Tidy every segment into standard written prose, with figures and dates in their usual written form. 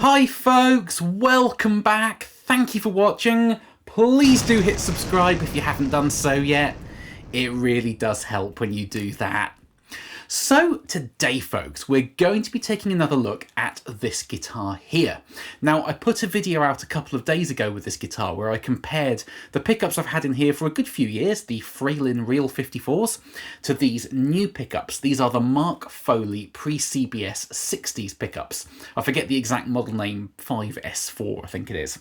Hi folks, welcome back. Thank you for watching. Please do hit subscribe if you haven't done so yet. It really does help when you do that. So today folks, we're going to be taking another look at this guitar here. Now I put a video out a couple of days ago with this guitar where I compared the pickups I've had in here for a good few years, the Fralin Real 54s, to these new pickups. These are the Mark Foley Pre-CBS 60's pickups. I forget the exact model name, 5S4 I think it is.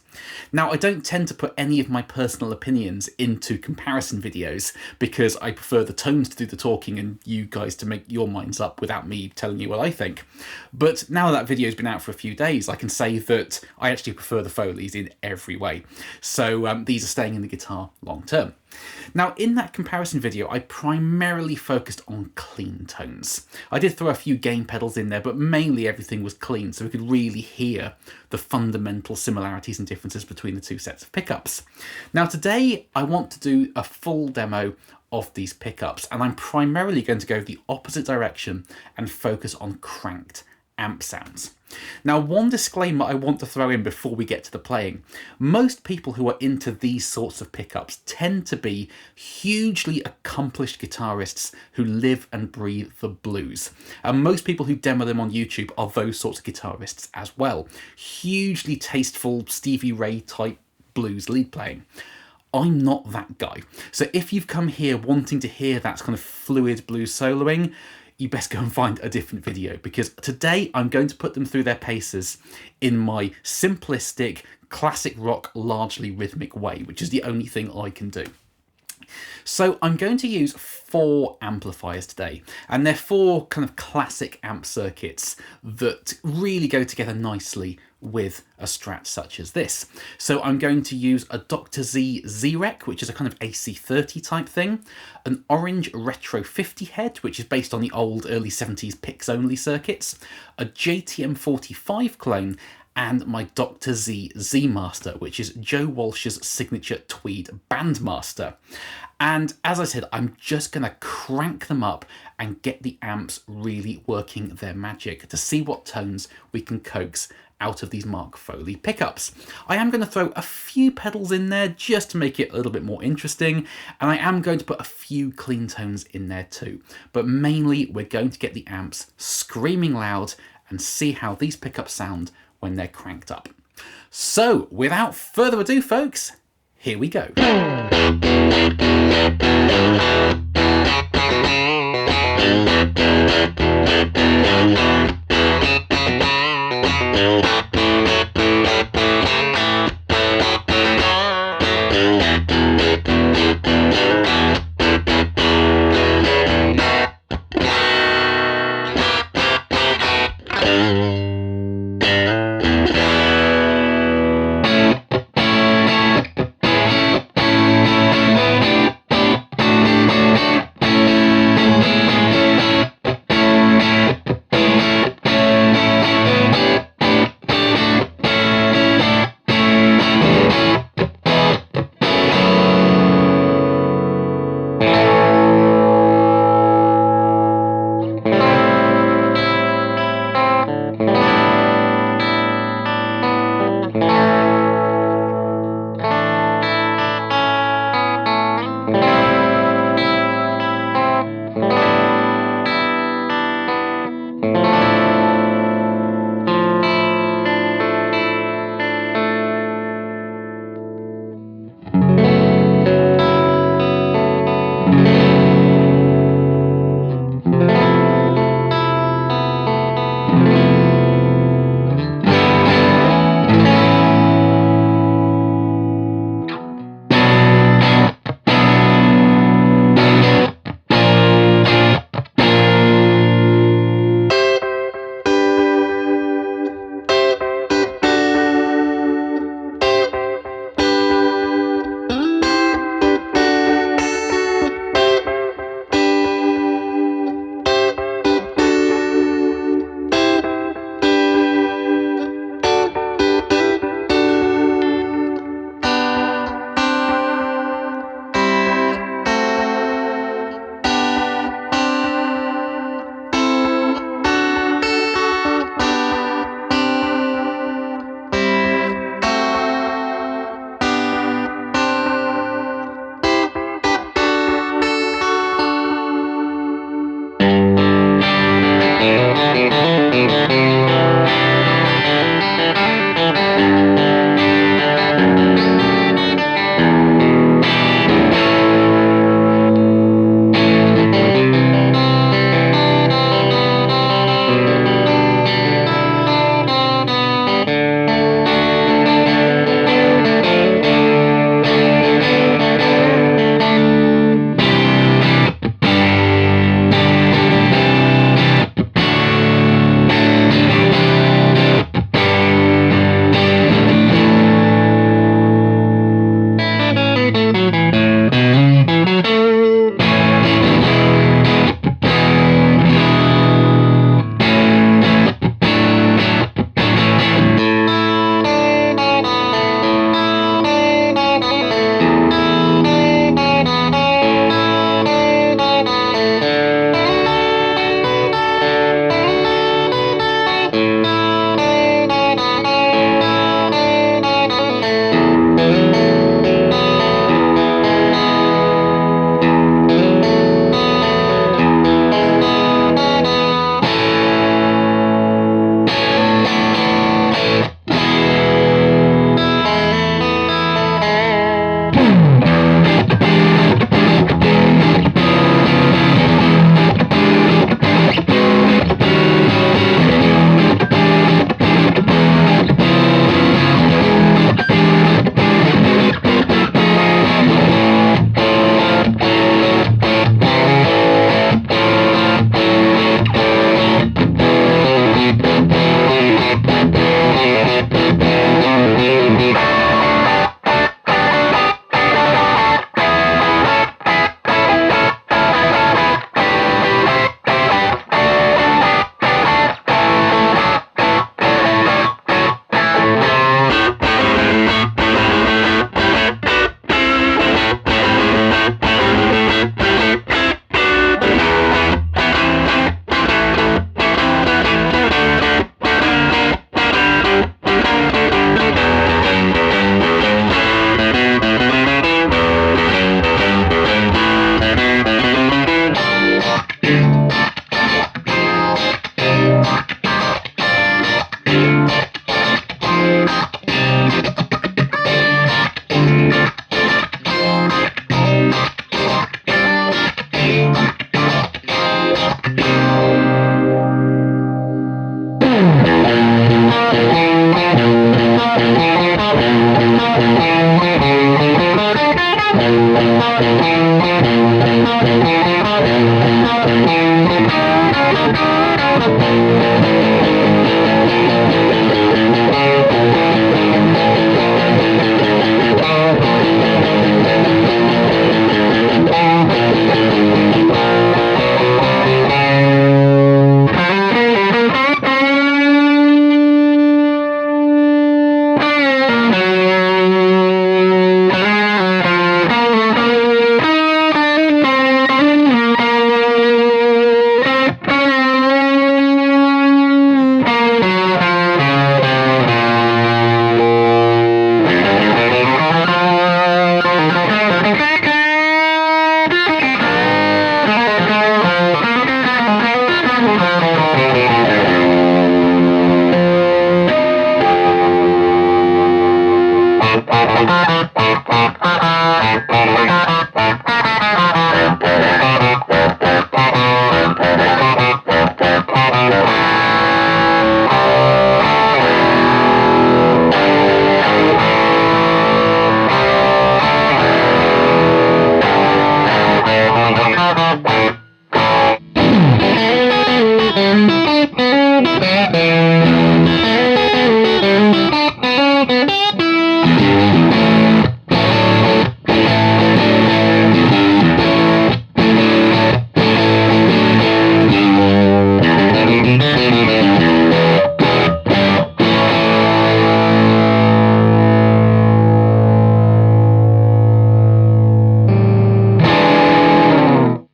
Now I don't tend to put any of my personal opinions into comparison videos because I prefer the tones to do the talking and you guys to make your minds up without me telling you what I think. But now that video's been out for a few days, I can say that I actually prefer the Foleys in every way. So these are staying in the guitar long term. Now in that comparison video, I primarily focused on clean tones. I did throw a few gain pedals in there, but mainly everything was clean, so we could really hear the fundamental similarities and differences between the two sets of pickups. Now today, I want to do a full demo of these pickups, and I'm primarily going to go the opposite direction and focus on cranked amp sounds. Now, one disclaimer I want to throw in before we get to the playing. Most people who are into these sorts of pickups tend to be hugely accomplished guitarists who live and breathe the blues. And most people who demo them on YouTube are those sorts of guitarists as well. Hugely tasteful Stevie Ray type blues lead playing. I'm not that guy. So if you've come here wanting to hear that kind of fluid blues soloing, you best go and find a different video, because today I'm going to put them through their paces in my simplistic, classic rock, largely rhythmic way, which is the only thing I can do. So I'm going to use 4 amplifiers today, and they're 4 kind of classic amp circuits that really go together nicely with a Strat such as this. So I'm going to use a Dr. Z Z-Rec, which is a kind of AC30 type thing, an orange Retro 50 head, which is based on the old early 70s picks only circuits, a JTM 45 clone, and my Dr. Z Z-Master, which is Joe Walsh's signature tweed bandmaster. And as I said, I'm just going to crank them up and get the amps really working their magic to see what tones we can coax out of these Mark Foley pickups. I am going to throw a few pedals in there just to make it a little bit more interesting, and I am going to put a few clean tones in there too. But mainly we're going to get the amps screaming loud and see how these pickups sound when they're cranked up. So without further ado folks, here we go.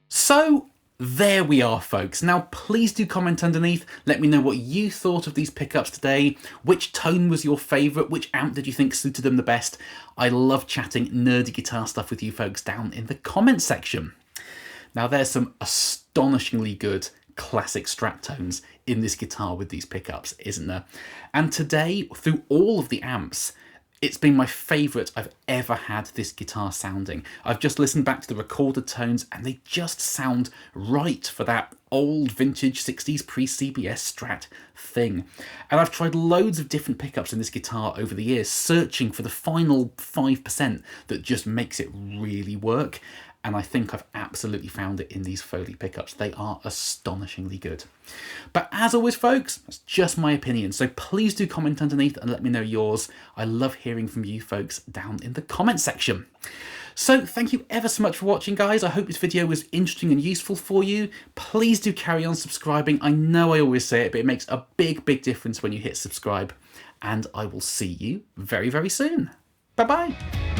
So there we are, folks. Now please do comment underneath, let me know what you thought of these pickups today, which tone was your favourite, which amp did you think suited them the best. I love chatting nerdy guitar stuff with you folks down in the comment section. Now there's some astonishingly good classic Strat tones in this guitar with these pickups, isn't there? And today, through all of the amps, it's been my favourite I've ever had this guitar sounding. I've just listened back to the recorded tones and they just sound right for that old vintage 60s pre-CBS Strat thing. And I've tried loads of different pickups in this guitar over the years, searching for the final 5% that just makes it really work. And I think I've absolutely found it in these Foley pickups. They are astonishingly good. But as always, folks, that's just my opinion. So please do comment underneath and let me know yours. I love hearing from you folks down in the comment section. So thank you ever so much for watching, guys. I hope this video was interesting and useful for you. Please do carry on subscribing. I know I always say it, but it makes a big, big difference when you hit subscribe. And I will see you very, very soon. Bye-bye.